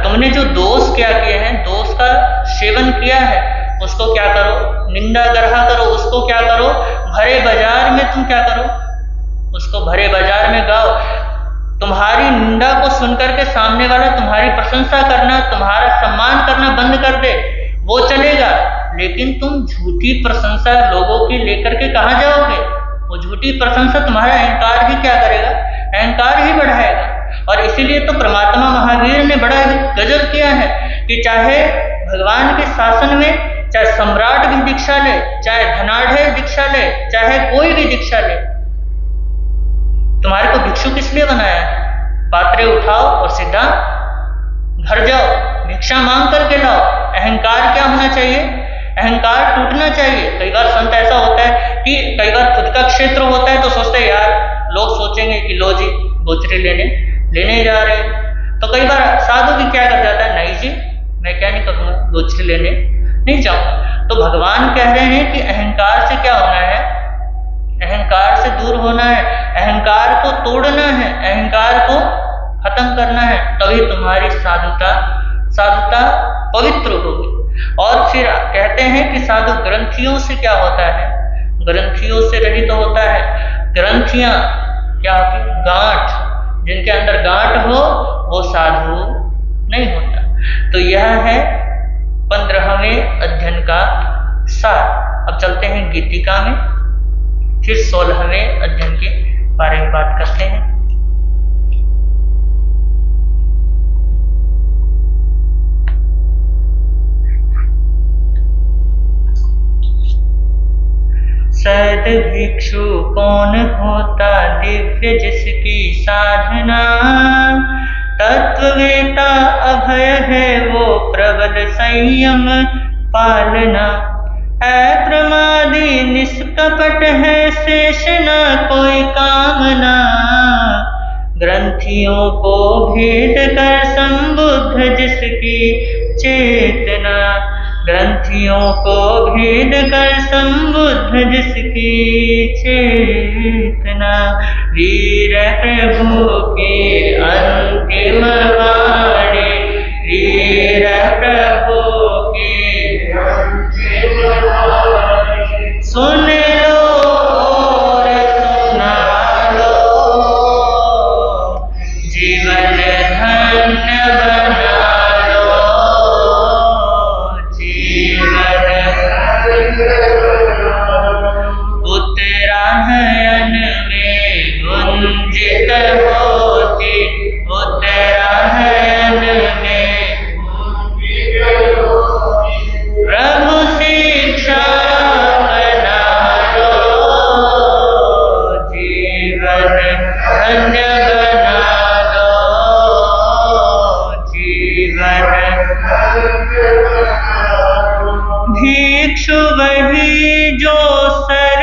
तुमने जो दोष क्या किए हैं, दोष का सेवन किया है, उसको क्या करो? निंदा ग्रहा करो। उसको क्या करो? भरे बाजार में तुम क्या करो? उसको भरे बाजार में गाओ। तुम्हारी निंदा को सुनकर के सामने वाला तुम्हारी प्रशंसा करना, तुम्हारा सम्मान करना बंद कर दे, वो चलेगा, लेकिन तुम झूठी प्रशंसा लोगों की लेकर के कहाँ जाओगे? वो झूठी प्रशंसा तुम्हारा अहंकार ही क्या करेगा? अहंकार ही बढ़ाएगा। और इसीलिए तो परमात्मा महावीर ने बड़ा गजब किया है कि चाहे भगवान के शासन में चाहे सम्राट भी दीक्षा ले, चाहे धनाढ़ दीक्षा ले, चाहे कोई भी दीक्षा ले, तुम्हारे को भिक्षु किस लिए बनाया है? पात्रे उठाओ और सीधा घर जाओ, भिक्षा मांग करके लाओ। अहंकार क्या होना चाहिए? अहंकार टूटना चाहिए। कई बार संत ऐसा होता है कि कई बार खुद का क्षेत्र होता है तो सोचते हैं यार लोग सोचेंगे कि लो जी गोचरे लेने जा रहे हैं। तो कई बार साधु भी क्या कर जाता है? नहीं जी मैं क्या नहीं करूँगा, गोचरे लेने नहीं जाऊँगा। तो भगवान कह रहे हैं कि अहंकार से क्या होना है? अहंकार से दूर होना है, अहंकार को तोड़ना है, अहंकार को खत्म करना है, तभी तुम्हारी साधुता पवित्र होगी। और फिर कहते हैं कि साधु ग्रंथियों से क्या होता है? ग्रंथियों से रहित होता है। ग्रंथियां क्या होती? गांठ। जिनके अंदर गांठ हो वो साधु नहीं होता। तो यह है 15वें अध्ययन का सार। अब चलते हैं गीतिका में, फिर 16वें अध्ययन के बारे में बात करते हैं। सद भिक्षु कौन होता दिव्य जिसकी साधना, तत्ववेता अभय है वो प्रबल संयम पालना। अप्रमादी निष्कपट है शेष न कोई कामना, ग्रंथियों को भेद कर संबुद्ध जिसकी चेतना। ग्रंथियों को भेद कर संबुद्ध जिसकी चेतना। वीर प्रभु के अंतिम वाणी, वीर प्रभु के अंतिम वाणी। सुन लो और सुना लो, जीवन धन्य बना लो, जीवन उत्तरायण में गुंजित होती, उत्तरायण में प्रभु शिक्षा बना लो, जीवन धन्य बना लो, जीवन। भिक्षु वही जो सर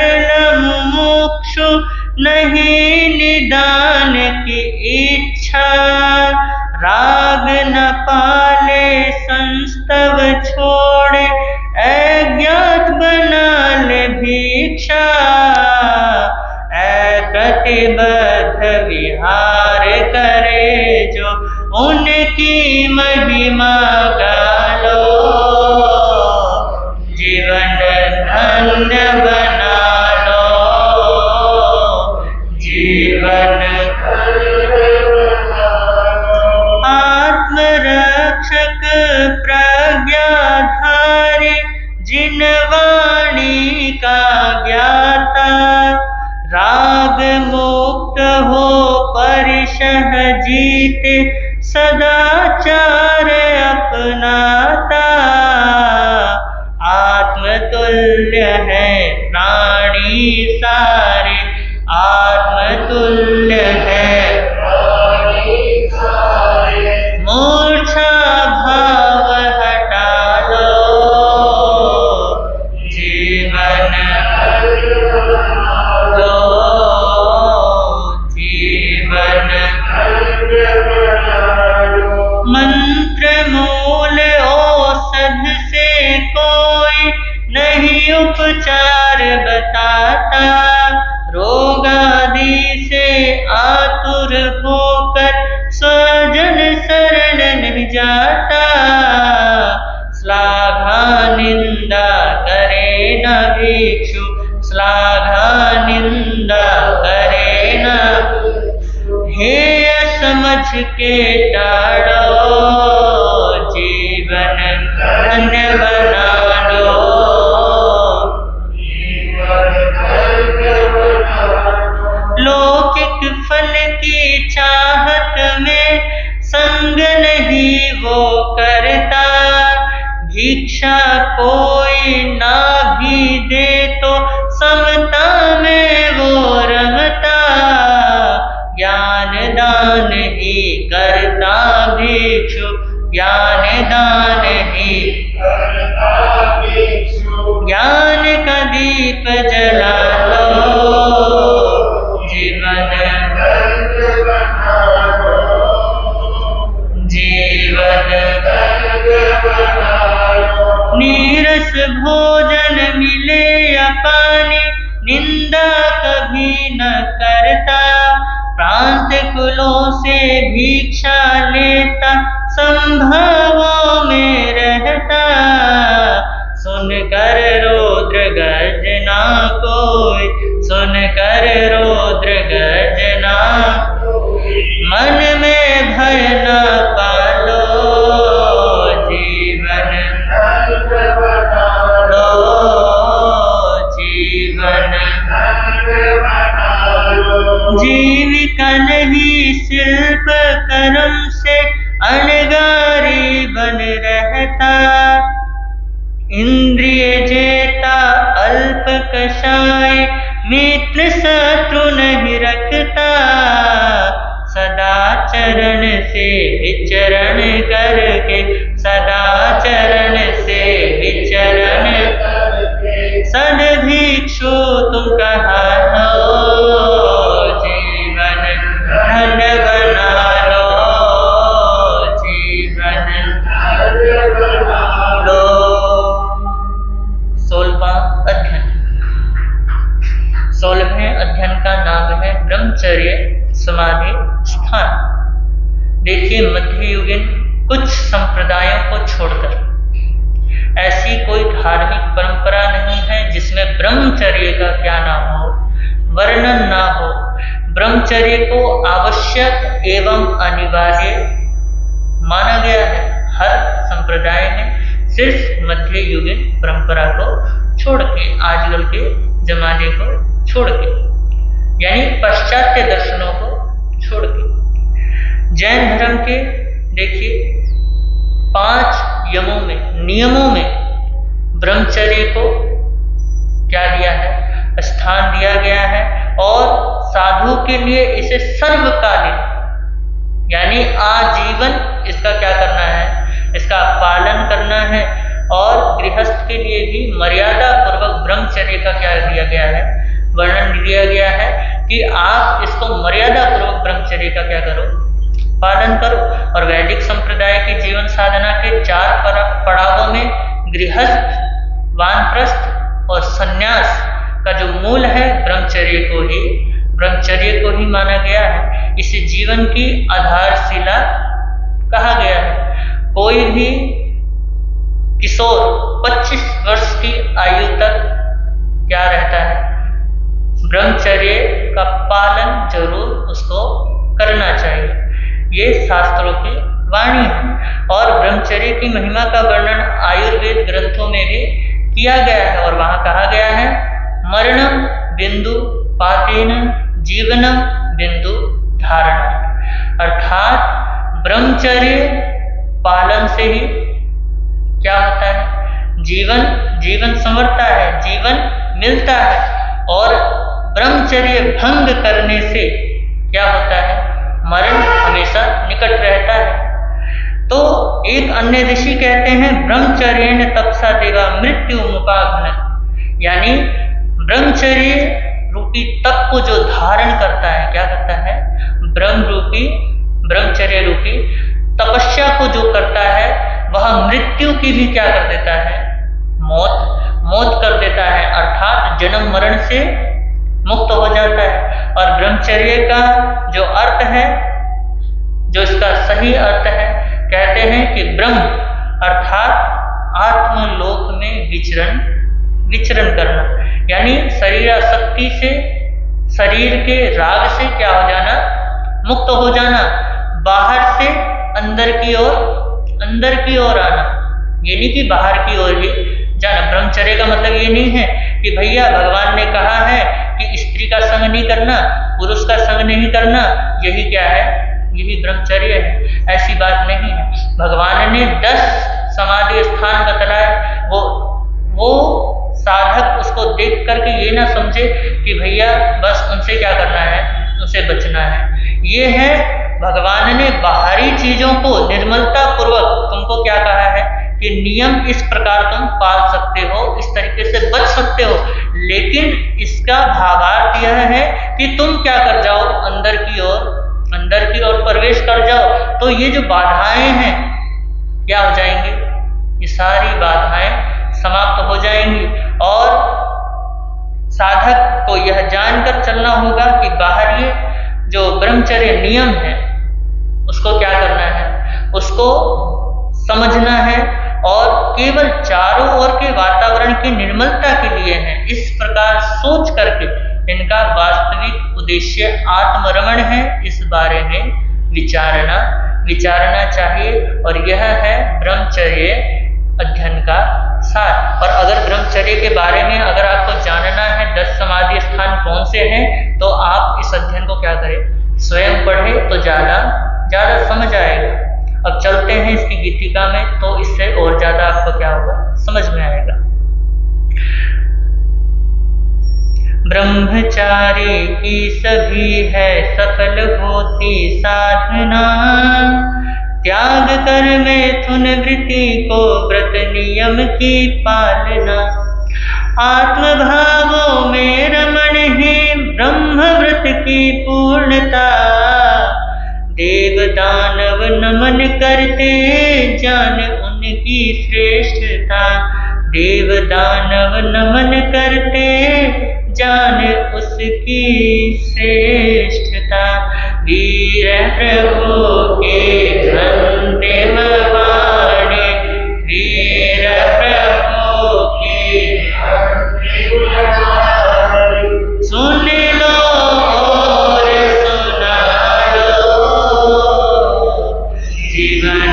प्रतिबद्ध विहार करे जो उनकी महिमा गालो। जीवन धन्य बना लो, जीवन आत्मरक्षक प्रज्ञाधारी जिन वाणी का ज्ञाता, राग मुक्त हो परिशह जीते सदाचार अपनाता। आत्मतुल्य है प्राणी सारे, आत्मतुल्य है प्राणी सारे। मूर्छा भाव हटा लो, जीवन लो, जीवन मंत्र मूल औषध से कोई नहीं उपचार बताता। रोग आदि से आतुर होकर स्वजन शरण नहीं जाता। श्लाघा निंदा करे न भिक्षु, श्लाघा निंदा करे न, हेय समझ के टाड़ो, जीवन धन्य बना लो, लौकिक फल की चाहत में संग नहीं वो करता। भिक्षा कोई ना भी दे तो समता में वो रमता। ज्ञान दान ही करता भिक्षु, ज्ञान दान ही करता भिक्षु। ज्ञान का दीप जला लो, जीवन धन्य बना लो, जीवन धन्य बना लो। नीरस भोजन मिले या पानी, निंदा कभी न करता। प्रांत कुलों से भिक्षा लेता, संभवों में रहता। सुनकर रौद्र गर्जना कोई, सुनकर रौद्र गर्जना, मन में भय न पालो, जीवन लो, जीवन जीविका नहीं शिल्प कर्म से अनगारी बन रहता। इंद्रिय जेता अल्प कषाय, मित्र शत्रु नहीं रखता। सदाचरण से विचरण करके, सदाचरण से विचरण करके, सद्भिक्षु तुम कहालो, जीवन धन्य बना लो, जीवन धन्य बना लो। 16वां अध्ययन। 16वें अध्ययन का नाम है ब्रह्मचर्य समाधि स्थान। देखिए, मध्ययुगीन कुछ संप्रदायों को छोड़कर ऐसी कोई धार्मिक परंपरा नहीं है जिसमें ब्रह्मचर्य का क्या ना हो, वर्णन ना हो। ब्रह्मचर्य को आवश्यक एवं अनिवार्य माना गया है हर संप्रदाय में, सिर्फ मध्ययुगीन परंपरा को छोड़ के, आजकल के जमाने को छोड़ के, यानी पाश्चात्य दर्शनों को छोड़ के। जैन धर्म के देखिए 5 यमों में, नियमों में ब्रह्मचर्य को क्या दिया है, स्थान दिया गया है। और साधु के लिए इसे सर्वकालीन, यानी आजीवन इसका क्या करना है, इसका पालन करना है। और गृहस्थ के लिए भी मर्यादा पूर्वक ब्रह्मचर्य का क्या दिया गया है, वर्णन दिया गया है कि आप इसको मर्यादा पूर्वक ब्रह्मचर्य का क्या करो, पालन करो। और वैदिक संप्रदाय की जीवन साधना के 4 पड़ावों में गृहस्थ, वानप्रस्थ और संन्यास का जो मूल है ब्रह्मचर्य को ही ब्रह्मचर्य को ही माना गया है, इसे जीवन की आधारशिला कहा गया है। कोई भी किशोर 25 वर्ष की आयु तक क्या रहता है, ब्रह्मचर्य का पालन जरूर उसको करना चाहिए। ये शास्त्रों की वाणी है और ब्रह्मचर्य की महिमा का वर्णन आयुर्वेद ग्रंथों में भी किया गया है और वहाँ कहा गया है मरणम बिंदु पातेन जीवनम बिंदु धारण, अर्थात ब्रह्मचर्य पालन से ही क्या होता है, जीवन संवरता है, जीवन मिलता है और ब्रह्मचर्य भंग करने से क्या होता है, मरण हमेशा निकट रहता है। तो एक अन्य ऋषि कहते हैं ब्रह्मचर्येण तपसा देवा मृत्यु मुपाघ्नति, यानी ब्रह्मचर्य रूपी तप को जो धारण करता है, क्या करता है, ब्रह्मचर्य रूपी तपस्या को जो करता है वह मृत्यु की भी क्या कर देता है, मौत कर देता है, अर्थात जन्म मरण से मुक्त हो जाता है। और ब्रह्मचर्य का जो अर्थ है, जो इसका सही अर्थ है, कहते हैं कि ब्रह्म अर्थात आत्मलोक में विचरण करना, यानी शरीरासक्ति से, शरीर के राग से क्या हो जाना, मुक्त हो जाना, बाहर से अंदर की ओर आना, ये नहीं कि बाहर की ओर ही जाना। ब्रह्मचर्य का मतलब ये नहीं है कि भैया भगवान ने कहा है कि स्त्री का संग नहीं करना, पुरुष का संग नहीं करना, यही क्या है, यही ब्रह्मचर्य है, ऐसी बात नहीं है। भगवान ने 10 समाधि स्थान बतलाए, वो साधक उसको देख करके ये ना समझे कि भैया बस उनसे क्या करना है, उनसे बचना है। ये है भगवान ने बाहरी चीजों को निर्मलता पूर्वक तुमको क्या कहा है कि नियम इस प्रकार तुम पाल सकते हो, इस तरीके से बच सकते हो, लेकिन इसका भावार्थ यह है कि तुम क्या कर जाओ, अंदर की ओर प्रवेश कर जाओ। तो ये जो बाधाएं हैं क्या हो जाएंगी, ये सारी बाधाएं समाप्त हो जाएंगी और साधक को यह जानकर चलना होगा कि बाहरी जो ब्रह्मचर्य नियम है उसको क्या करना है, उसको समझना है और केवल चारों ओर के वातावरण की निर्मलता के लिए है। इस प्रकार सोच करके इनका वास्तविक उद्देश्य आत्मरमण है, इस बारे में विचारना चाहिए और यह है ब्रह्मचर्य अध्ययन का सार। और अगर ब्रह्मचर्य के बारे में अगर आपको जानना है 10 समाधि स्थान कौन से हैं, तो आप इस अध्ययन को क्या करें, स्वयं पढ़े तो ज़्यादा समझ आएगा। अब चलते हैं इसकी गीतिका में, तो इससे और ज़्यादा आपको क्या होगा, समझ में आएगा। ब्रह्मचारी की सभी है सफल होती साधना, त्याग कर मैथुन वृत्ति को व्रत नियम की पालना, आत्म भावों में रमण है ब्रह्म व्रत की पूर्णता, देव दानव नमन करते जान उनकी श्रेष्ठता, देव दानव नमन करते जान उसकी श्रेष्ठता, वीर प्रभु के अंतिम वाणी, वीर प्रभु की अंतिम वाणी, सुन लो और सुना लो, जीवन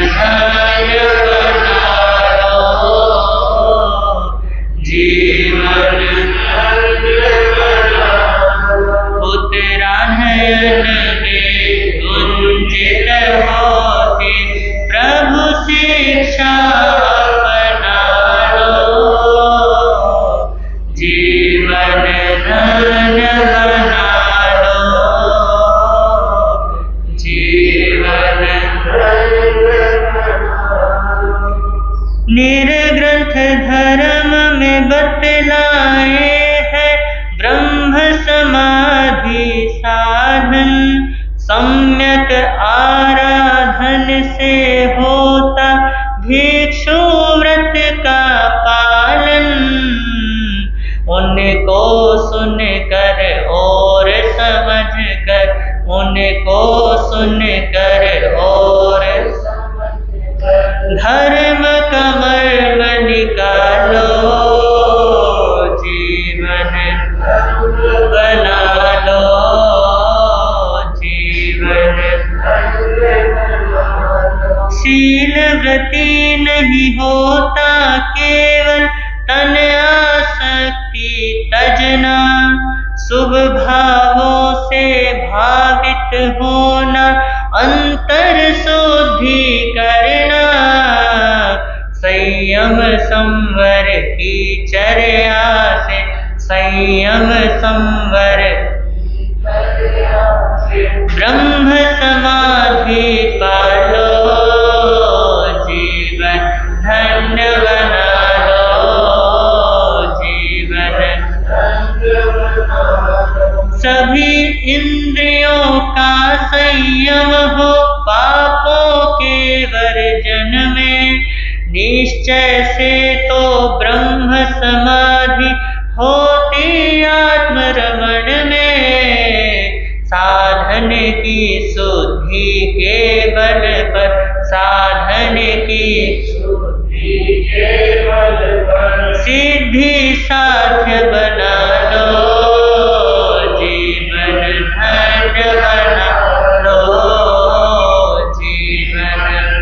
धन्य बना लो, जीवन गुंजित होते प्रभु शिक्षा बना लो, जीवन धन्य बना लो, जीवन निर्ग्रंथ धर्म में बतलाए है ब्रह्म समाधि साधन, सम्यक आराधन से होता भिक्षु व्रत का पालन, उनको सुन कर और उनको सुनकर और धर्म का मर्म निकालो, जीवन बना लो, जीवन। शील व्रती नहीं होता केवल तन आसक्ति तजना, शुभ भावों से भावित होना, अंतर शुद्धि करना, संयम संवर की चर्या से, संयम संवर ब्रह्म समाधि पालो, जीवन धन्य बना लो, जीवन। सभी इंद्रियों का संयम हो पापों के वर्जन में, निश्चय से तो ब्रह्म समाधि होती आत्मरमण में। साधन की शुद्धि के बल पर, साधन की शुद्धि के बल पर सिद्धि साध्य बना लो, जीवन धन्य बना लो, जीवन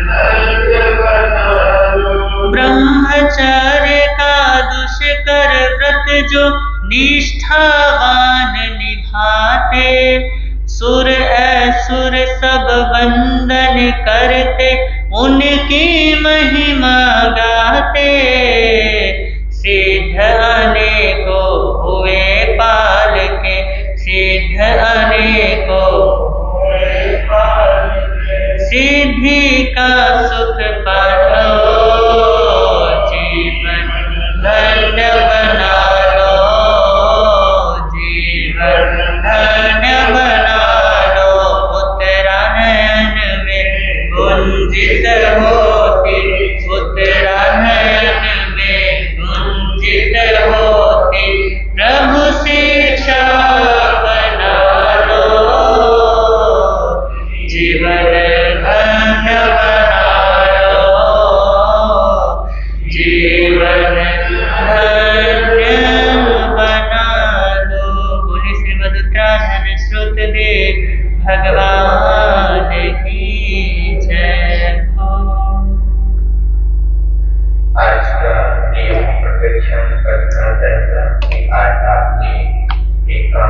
धन्य बना लो। ब्रह्मचर्य का दुष्कर व्रत जो निष्ठावान निभाते, सुर असुर सब वंदन करते, उनकी महिमा गाते, सिद्ध अनेकों हुए पाल के, सिद्ध अनेकों हुए पाल के, सिद्धि का सुख पालो, जीवन धन्य बना लो, जीवन धन्य बना लो। उत्तरायण में गुंजित होती, उत्तरायण में गुंजित होती, प्रभु शिक्षा बना लो, जीवन धन्य बना लो, जीवन धन्य बना लो। बोले श्रीमद उत्तरायण श्रुत देव भगवान